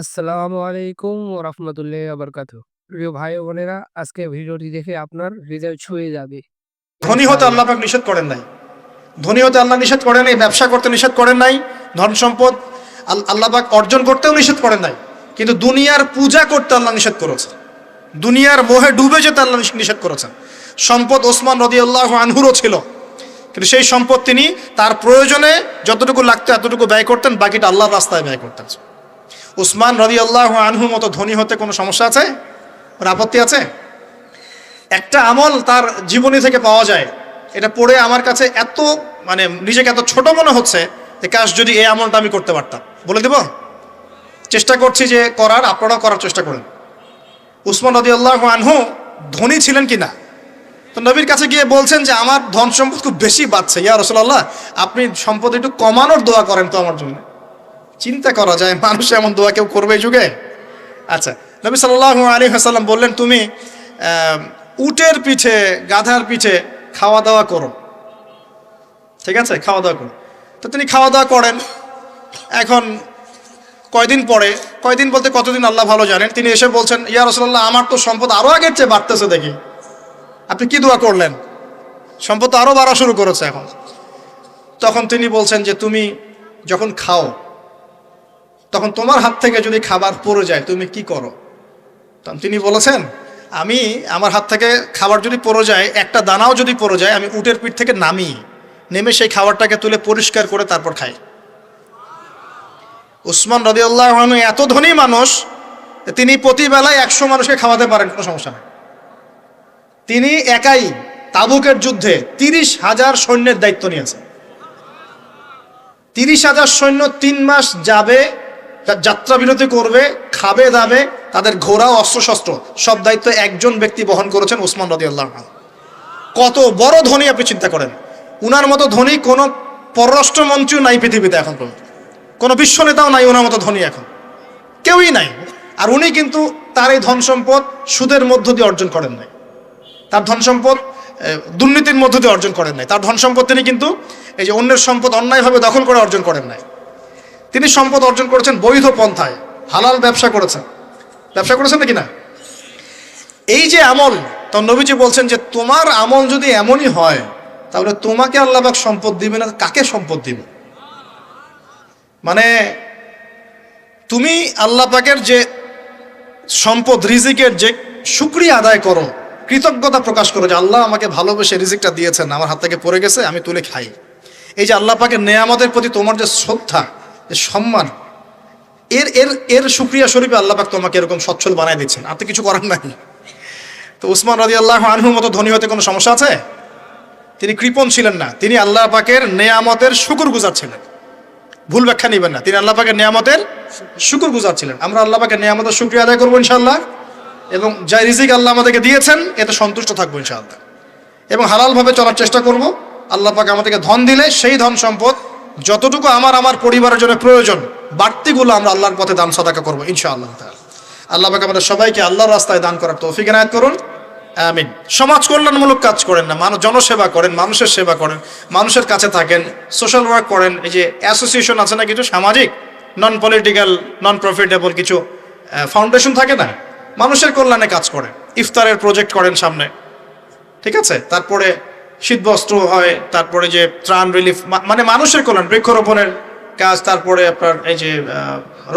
আসসালামু আলাইকুম ওয়া রাহমাতুল্লাহি ওয়া বারাকাতুহু। প্রিয় ভাই ও বোনেরা, আজকে ভিডিওটি দেখে আপনার হৃদয় ছুঁয়ে যাবে ধনী হতে ইনশাআল্লাহ। আল্লাহ পাক নিষেধ করেন নাই। ধনী হতে আল্লাহ নিষেধ করেন নাই, ব্যবসা করতে নিষেধ করেন নাই, ধন সম্পদ আল্লাহ পাক অর্জন করতেও নিষেধ করেন নাই। কিন্তু দুনিয়ার পূজা করতে আল্লাহ নিষেধ করেছেন, দুনিয়ার মোহে ডুবে যেতে আল্লাহ নিষেধ করেছেন। সম্পদ ওসমান রাদিয়াল্লাহু আনহুরও ছিল, কিন্তু সেই সম্পদ তিনি তার প্রয়োজনে যতটুকু লাগতো এতটুকু ব্যয় করতেন, বাকিটা আল্লাহর রাস্তায় ব্যয় করতেন। উসমান রাদিয়াল্লাহু আনহুর মতো ধনী হতে কোনো সমস্যা আছে? ওর আপত্তি আছে? একটা আমল তার জীবনী থেকে পাওয়া যায়, এটা পড়ে আমার কাছে এত নিজেকে এত ছোট মনে হচ্ছে যে কাশ যদি এই আমলটা আমি করতে পারতাম। বলে দেব, চেষ্টা করছি যে করার, আপনারাও করার চেষ্টা করেন। উসমান রাদিয়াল্লাহু আনহু ধনী ছিলেন কিনা, তো নবীর কাছে গিয়ে বলছেন যে আমার ধন সম্পদ খুব বেশি বাড়ছে, ইয়া রাসূলুল্লাহ আপনি সম্পদ একটু কমানোর দোয়া করেন তো আমার জন্য। চিন্তা করা যায় মানুষ এমন দোয়া কেউ করবে এই যুগে? আচ্ছা, নবী সাল্লাল্লাহু আলাইহি ওয়াসাল্লাম বললেন তুমি উটের পিঠে, গাধার পিঠে খাওয়া দাওয়া করো, ঠিক আছে, খাওয়া দাওয়া করো। তো তিনি খাওয়া দাওয়া করেন। এখন কয়দিন পরে, কয়দিন বলতে কতদিন আল্লাহ ভালো জানেন, তিনি এসে বলছেন ইয়া রাসূলুল্লাহ আমার তো সম্পদ আরো আগের চেয়ে বাড়তেছে, দেখি আপনি কি দোয়া করলেন, সম্পদ তো আরো বাড়া শুরু করেছে এখন। তখন তিনি বলছেন যে তুমি যখন খাও তখন তোমার হাত থেকে যদি খাবার পড়ে যায় তুমি কি করো? তখন তিনি বলেছেন আমি, আমার হাত থেকে খাবার যদি পড়ে যায়, একটা দানাও যদি পড়ে যায়, আমি উটের পিঠ থেকে নেমে সেই খাবারটাকে তুলে পরিষ্কার করে তারপর খাই। উসমান রাদিয়াল্লাহু আনহু এত ধনী মানুষ, তিনি প্রতিবেলায় 100 মানুষকে খাওয়াতে পারেন, কোনো সমস্যা নেই। তিনি একাই তাবুকের যুদ্ধে 30,000 সৈন্যের দায়িত্ব নিয়েছেন। 30,000 সৈন্য 3 মাস যাবে, যাত্রা বিরতি করবে, খাবে দাবে, তাদের ঘোড়া অস্ত্রশস্ত্র সব দায়িত্ব একজন ব্যক্তি বহন করেছেন, উসমান রাদিয়াল্লাহু আনহু। কত বড় ধনী আপনি চিন্তা করেন। উনার মতো ধনী কোনো পররাষ্ট্রমন্ত্রীও নাই পৃথিবীতে এখন পর্যন্ত, কোনো বিশ্ব নেতাও নাই ওনার মতো ধনী, এখন কেউই নাই। আর উনি কিন্তু তার এই ধন সম্পদ সুদের মধ্য দিয়ে অর্জন করেন নাই, তার ধন সম্পদ দুর্নীতির মধ্য দিয়ে অর্জন করেন নাই। তার ধন সম্পদ তিনি কিন্তু এই যে অন্যের সম্পদ অন্যায়ভাবে দখল করে অর্জন করেন নাই। তিনি সম্পদ অর্জন করেছেন বৈধ পন্থায়, হালাল ব্যবসা করেছেন। ব্যবসা করেছেন নাকি না? এই যে আমল, তখন নবীজি বলছেন যে তোমার আমল যদি এমনই হয় তাহলে তোমাকে আল্লাহ পাক সম্পদ দিবে না, কাকে সম্পদ দিবে? মানে তুমি আল্লাহ পাকের যে সম্পদ, রিজিকের যে শুকরিয়া আদায় করো, কৃতজ্ঞতা প্রকাশ করো যে আল্লাহ আমাকে ভালোবেসে রিজিকটা দিয়েছেন, আমার হাত থেকে পড়ে গেছে, আমি তুলে খাই। এই যে আল্লাহ পাকের নেয়ামতের প্রতি তোমার যে শ্রদ্ধা, যে সম্মান, এর এর এর শুকরিয়া স্বরূপে আল্লাহ পাক তোমাকে এরকম সচ্ছল বানায় দিচ্ছেন, আর তো কিছু করার নাই। তো উসমান রাদিয়াল্লাহু আনহুর মতো ধনী হতে কোনো সমস্যা আছে? তিনি কৃপণ ছিলেন না, তিনি আল্লাহ পাকের নেয়ামতের শুকরগুজার ছিলেন। ভুল ব্যাখ্যা নেবেন না, তিনি আল্লাহ পাকের নেয়ামতের শুকরগুজার ছিলেন। আমরা আল্লাহ পাকের নেয়ামতের শুকরিয়া আদায় করবো ইনশাআল্লাহ, এবং যা রিজিক আল্লাহ আমাদেরকে দিয়েছেন এতে সন্তুষ্ট থাকবো ইনশাআল্লাহ, এবং হালালভাবে চলার চেষ্টা করব। আল্লাহ পাক আমাদেরকে ধন দিলে সেই ধন সম্পদ যতটুকু আমার পরিবারের জন্য প্রয়োজন, বাড়তিগুলো আমরা আল্লাহর পথে দান সাদাকা করবো ইনশাআল্লাহ। আল্লাহ পাক আমাদের সবাইকে আল্লাহর রাস্তায় দান করার তৌফিক এনায়েত করুন, আমিন। সমাজ কল্যাণমূলক কাজ করেন না, জনসেবা করেন, মানুষের সেবা করেন, মানুষের কাছে থাকেন, সোশ্যাল ওয়ার্ক করেন। এই যে অ্যাসোসিয়েশন আছে না কিছু সামাজিক, নন পলিটিক্যাল, নন প্রফিটেবল কিছু ফাউন্ডেশন থাকে না, মানুষের কল্যাণে কাজ করেন, ইফতারের প্রজেক্ট করেন সামনে, ঠিক আছে। তারপরে শীতবস্ত্র হয়, তারপরে যে ত্রাণ রিলিফ, মানে মানুষের কল্যাণ, বৃক্ষরোপণের কাজ, তারপরে আপনার এই যে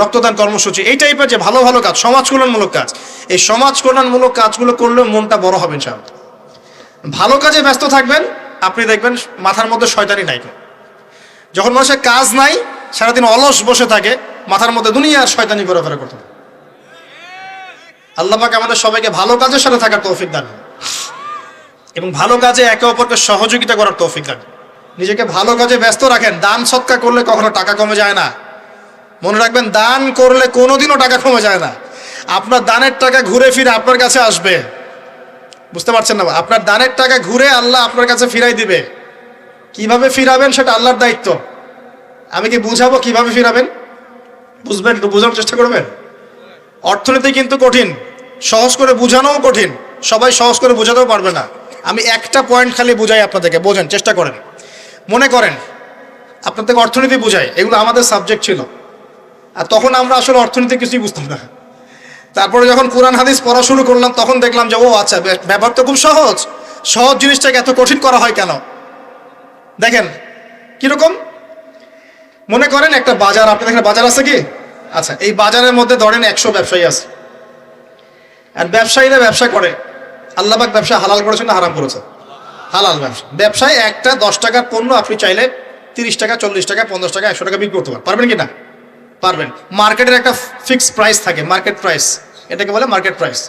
রক্তদান কর্মসূচি, এই টাইপের যে ভালো ভালো কাজ, সমাজ কল্যাণমূলক কাজ, এই সমাজ কল্যাণমূলক কাজগুলো করলেও মনটা বড় হবে ইনশাআল্লাহ। ভালো কাজে ব্যস্ত থাকবেন, আপনি দেখবেন মাথার মধ্যে শয়তানি নাই। যখন মানুষের কাজ নাই, সারাদিন অলস বসে থাকে, মাথার মধ্যে দুনিয়ার শয়তানি ঘোরাফেরা করতে থাকে। আল্লাহ পাক আমাদের সবাইকে ভালো কাজের সাথে থাকার তৌফিক দান এবং ভালো কাজে একে অপরকে সহযোগিতা করার তৌফিক দান। নিজেকে ভালো কাজে ব্যস্ত রাখেন। দান সৎকার করলে কখনো টাকা কমে যায় না, মনে রাখবেন। দান করলে কোনোদিনও টাকা কমে যায় না। আপনার দানের টাকা ঘুরে ফিরে আপনার কাছে আসবে, বুঝতে পারছেন না? আপনার দানের টাকা ঘুরে আল্লাহ আপনার কাছে ফিরাই দিবে। কিভাবে ফিরাবেন সেটা আল্লাহর দায়িত্ব। আমি কি বুঝাবো কিভাবে ফিরাবেন? বুঝবেন, একটু বোঝানোর চেষ্টা করবেন। অর্থনীতি কিন্তু কঠিন, সহজ করে বুঝানোও কঠিন, সবাই সহজ করে বোঝাতেও পারবে না। আমি একটা পয়েন্ট খালি বুঝাই আপনাদেরকে, বোঝেন, চেষ্টা করেন। মনে করেন আপনাদেরকে অর্থনীতি বুঝাই, এগুলো আমাদের সাবজেক্ট ছিল। আর তখন আমরা আসলে অর্থনীতি কিছুই বুঝতাম না। তারপরে যখন কোরআন হাদিস পড়া শুরু করলাম তখন দেখলাম যে ও আচ্ছা, ব্যাপার তো খুব সহজ। সহজ জিনিসটাকে এত কঠিন করা হয় কেন? দেখেন কিরকম, মনে করেন একটা বাজার, আপনাদের এখানে বাজার আছে কি? আচ্ছা, এই বাজারের মধ্যে ধরেন 100 ব্যবসায়ী আছে, আর ব্যবসায়ীরা ব্যবসা করে। আল্লাহ পাক ব্যবসা হালাল করেছেন না হারাম করেছেন? হালাল ব্যবসা। ব্যবসায় একটা 10 টাকার পণ্য আপনি চাইলে 30 টাকা, 40 টাকা, 50 টাকা, 100 টাকা বিক্রি করতে পারবেন কি না? পারবেন। মার্কেটের একটা ফিক্সড প্রাইস থাকে, মার্কেট প্রাইস, এটাকে বলে মার্কেট প্রাইস,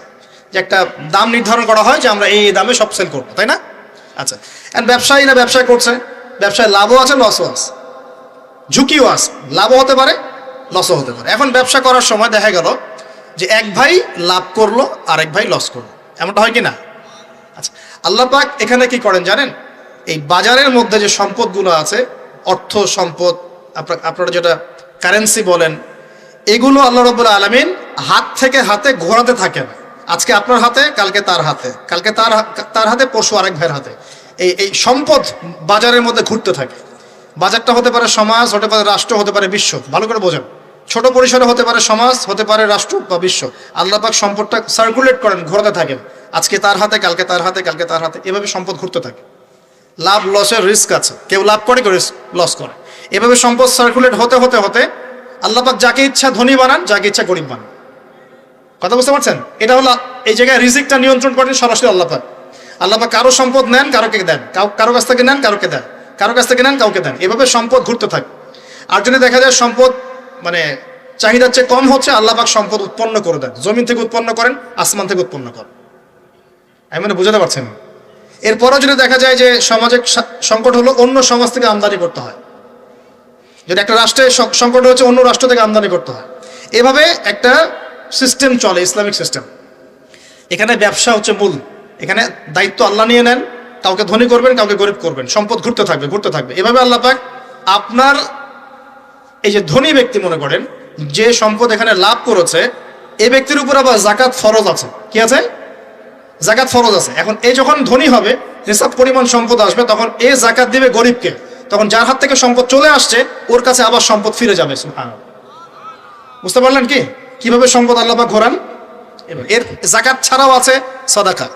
যে একটা দাম নির্ধারণ করা হয় যে আমরা এই দামে সব সেল করবো, তাই না? আচ্ছা, আর ব্যবসায়ীরা ব্যবসা করছে, ব্যবসায় লাভও আছে লসও আছে, ঝুঁকিও আছে, লাভও হতে পারে লসও হতে পারে। এখন ব্যবসা করার সময় দেখা গেল যে এক ভাই লাভ করলো আর এক ভাই লস করলো, এমনটা হয় কি না? আচ্ছা, আল্লাহ পাক এখানে কি করেন জানেন? এই বাজারের মধ্যে যে সম্পদগুলো আছে, অর্থ সম্পদ, আপনারা যেটা কারেন্সি বলেন, এগুলো আল্লাহ রাব্বুল আলামিন হাত থেকে হাতে ঘোরাতে থাকেন। আজকে আপনার হাতে, কালকে তার হাতে, কালকে তার হাতে, পরশু আরেক ভাইয়ের হাতে। এই সম্পদ বাজারের মধ্যে ঘুরতে থাকে। বাজারটা হতে পারে সমাজ, হতে পারে রাষ্ট্র, হতে পারে বিশ্ব। ভালো করে বোঝেন, ছোট পরিসরে হতে পারে সমাজ, হতে পারে রাষ্ট্র বা বিশ্ব। আল্লাহ পাক সম্পদটা সার্কুলেট করেন, ঘোরাতে থাকেন। আজকে তার হাতে, কালকে তার হাতে, কালকে তার হাতে, এভাবে সম্পদ ঘুরতে থাকে। লাভ লসের রিস্ক আছে, কেউ লাভ করে, কেউ লস করে। এভাবে সম্পদ সার্কুলেট হতে হতে হতে আল্লাহ পাক যাকে ইচ্ছা ধনী বানান, যাকে ইচ্ছা গরিব বানান। কথা বুঝতে পারছেন? এটা হলো এই জায়গায় রিজিকটা নিয়ন্ত্রণ করেন সরাসরি আল্লাহ পাক। আল্লাহ পাক কারো সম্পদ নেন, কারোকে দেন, কারো কাছ থেকে নেন, কারোকে দেন, কারো কাছ থেকে নেন, কাউকে দেন। এভাবে সম্পদ ঘুরতে থাকে। আর যদি দেখা যায় সম্পদ মানে চাহিদার চেয়ে কম হচ্ছে, আল্লাহ পাক সম্পদ উৎপন্ন করে দেন। জমিন থেকে উৎপন্ন করেন, আসমান থেকে উৎপন্ন করেন। আমি মানে বুঝাতে পারছেন? এরপরও যদি দেখা যায় যে সামাজিক সংকট হলো, অন্য সমাজ থেকে আমদানি করতে হয়। যদি একটা রাষ্ট্রের সংকট হচ্ছে, অন্য রাষ্ট্র থেকে আমদানি করতে হয়। এভাবে একটা সিস্টেম চলে, ইসলামিক সিস্টেম। এখানে ব্যবসা হচ্ছে মূল। এখানে দায়িত্ব আল্লাহ নিয়ে নেন, কাউকে ধনী করবেন, কাউকে গরিব করবেন। সম্পদ ঘুরতে থাকবে, ঘুরতে থাকবে। এভাবে আল্লাহ পাক আপনার এই যে ধনী ব্যক্তি, মনে করেন যে সম্পদ এখানে লাভ করেছে, এই ব্যক্তির উপর আবার জাকাত ফরজ আছে। কি আছে? জাকাত ফরজ আছে। এখন এই যখন ধনী হবে, হিসাব পরিমাণ সম্পদ আসবে, তখন এই জাকাত দিবে গরিবকে। তখন যার হাত থেকে সম্পদ চলে আসছে, ওর কাছে আবার সম্পদ ফিরে যাবে। সুবহানাল্লাহ। বুঝতে পারলেন কি কিভাবে সম্পদ আল্লাহ পাক ঘোরান? এর জাকাত ছাড়াও আছে সাদাকা।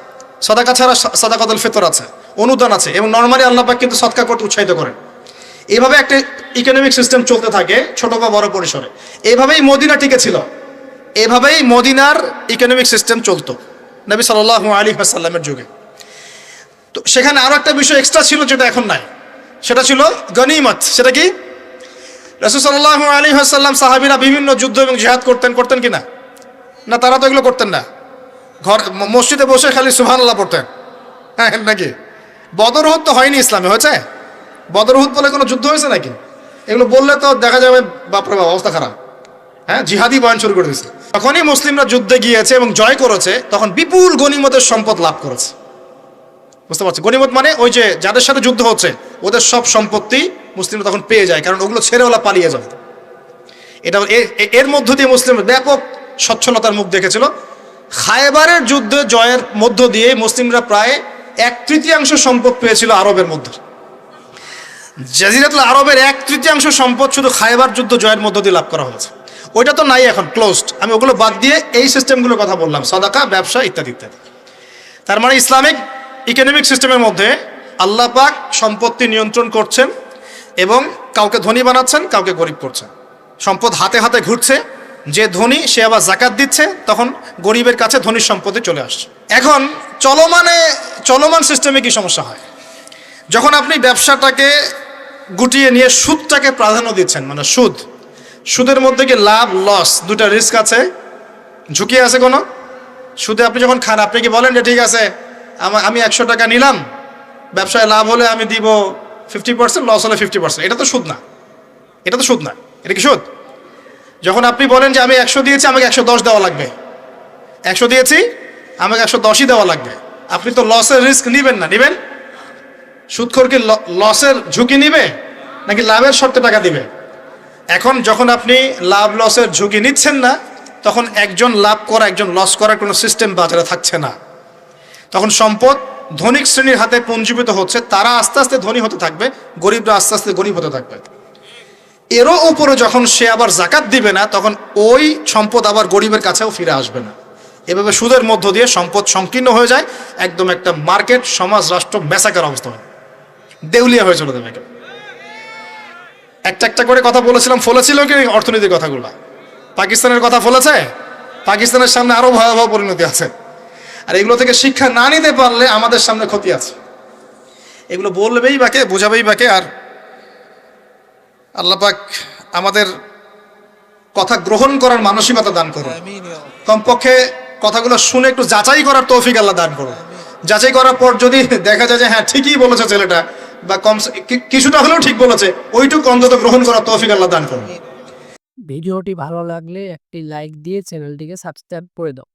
সাদাকা ছাড়া সাদাকাতুল ফিতর আছে, অনুদান আছে, এবং নরমালি আল্লাহ পাক কিন্তু সদকা করতে উৎসাহিত করেন। এইভাবে একটা ইকোনমিক সিস্টেম চলতে থাকে, ছোট বা বড় পরিসরে। এইভাবেই মদিনা টিকে ছিল, এভাবেই মদিনার ইকোনমিক সিস্টেম চলতো নবী সাল্লাল্লাহু আলাইহি ওয়াসাল্লামের যুগে। তো সেখানে আরো একটা বিষয় এক্সট্রা ছিল, যেটা এখন নাই। সেটা ছিল গনিমত। সেটা কি? রাসূল সাল্লাল্লাহু আলাইহি ওয়াসাল্লাম, সাহাবীরা বিভিন্ন যুদ্ধ এবং জিহাদ করতেন কিনা? না, তারা তো এগুলো করতেন না। মসজিদে বসে খালি সুবহানাল্লাহ পড়তেন। হ্যাঁ নাকি? বদর উহুদ তো হয়নি ইসলামে, হয়েছে? বদর উহুদ বলে কোনো যুদ্ধ হয়েছে নাকি? এগুলো বললে তো দেখা যাবে বাপরে বাপ, অবস্থা খারাপ। হ্যাঁ, জিহাদি বয়ান শুরু করে দিয়েছে। তখনই মুসলিমরা যুদ্ধে গিয়েছে এবং জয় করেছে, তখন বিপুল গনিমতের সম্পদ লাভ করেছে। বুঝতে পারছি? গনিমত মানে ওই যে যাদের সাথে যুদ্ধ হচ্ছে, ওদের সব সম্পত্তি মুসলিমরা তখন পেয়ে যায়, কারণ ওগুলো ছেড়ে ওরা পালিয়ে যায়। এটা এর মধ্য দিয়ে মুসলিমরা ব্যাপক সচ্ছলতার মুখ দেখেছিল। খায়বারের যুদ্ধে জয়ের মধ্য দিয়ে মুসলিমরা প্রায় 1/3 সম্পদ পেয়েছিল আরবের মধ্যে। জাজিরাতুল আরবের 1/3 সম্পদ শুধু খায়বার যুদ্ধ জয়ের মধ্য দিয়ে লাভ করা হয়েছে। ওইটা তো নাই, এখন ক্লোজড। আমি ওগুলো বাদ দিয়ে এই সিস্টেমগুলোর কথা বললাম, সাদাকা, ব্যবসা ইত্যাদি ইত্যাদি। তার মানে ইসলামিক ইকোনমিক সিস্টেমের মধ্যে আল্লাহ পাক সম্পত্তি নিয়ন্ত্রণ করছেন এবং কাউকে ধনী বানাচ্ছেন, কাউকে গরিব করছেন। সম্পদ হাতে হাতে ঘুরছে, যে ধনী সে আবার জাকাত দিচ্ছে, তখন গরিবের কাছে ধনীর সম্পত্তি চলে আসছে। এখন চলমান সিস্টেমে কি সমস্যা হয়? যখন আপনি ব্যবসাটাকে গুটিয়ে নিয়ে সুদটাকে প্রাধান্য দিচ্ছেন, মানে সুদের মধ্যে কি লাভ লস দুটা রিস্ক আছে, ঝুঁকি আছে কোনো? সুদে আপনি যখন খান, আপনি কি বলেন যে ঠিক আছে আমি 100 টাকা নিলাম, ব্যবসায় লাভ হলে আমি দিব 50%, লস হলে 50%। এটা তো সুদ না, এটা তো সুদ না। এটা কি সুদ? যখন আপনি বলেন যে আমি 100 দিয়েছি, আমাকে 110 দেওয়া লাগবে, 100 দিয়েছি আমাকে 110ই দেওয়া লাগবে, আপনি তো লসের রিস্ক নিবেন না? নিবেন? সুদখোর কি লসের ঝুঁকি নিবে নাকি লাভের শর্তে টাকা দিবে? এখন যখন আপনি লাভ লসের ঝুঁকি নিচ্ছেন না, তখন একজন লাভ করা একজন লস করার কোনো সিস্টেম বাজারে থাকছে না। তখন সম্পদ ধনিক শ্রেণীর হাতে পুঞ্জীভূত হচ্ছে, তারা আস্তে আস্তে ধনী হতে থাকবে, গরিবরা আস্তে আস্তে গরিব হতে থাকবে। এরও উপরে যখন সে আবার জাকাত দিবে না, তখন ওই সম্পদ আবার গরিবের কাছেও ফিরে আসবে না। এভাবে সুদের মধ্য দিয়ে সম্পদ সংকীর্ণ হয়ে যায়, একদম একটা মার্কেট, সমাজ, রাষ্ট্র মেসাকার অবস্থা হয়, দেউলিয়া হয়ে চলে যাবে। একটা একটা করে কথা বলেছিলাম, ফলেছিল কি অর্থনীতির কথাগুলো? পাকিস্তানের কথা ফলেছে? পাকিস্তানের সামনে আরো ভয়াবহ পরিণতি আছে। আর এগুলো থেকে শিক্ষা না নিতে পারলে আমাদের সামনে ক্ষতি আছে। এগুলো বলবেই বাকে, বোঝাবেই বাকে। আর আল্লাহ পাক আমাদের কথা গ্রহণ করার মানসিকতা দান করুন। কমপক্ষে কথাগুলো শুনে একটু যাচাই করার তৌফিক আল্লাহ দান করুন। যাচাই করার পর যদি দেখা যায় যে হ্যাঁ ঠিকই বলেছে ছেলেটা, বা কম কিছুটা হলেও ঠিক বলেছে, ওইটুকু অন্তত গ্রহণ করার তৌফিক আল্লাহ দান করুন। ভিডিওটি ভালো লাগলে একটি লাইক দিয়ে চ্যানেলটিকে সাবস্ক্রাইব করে দাও।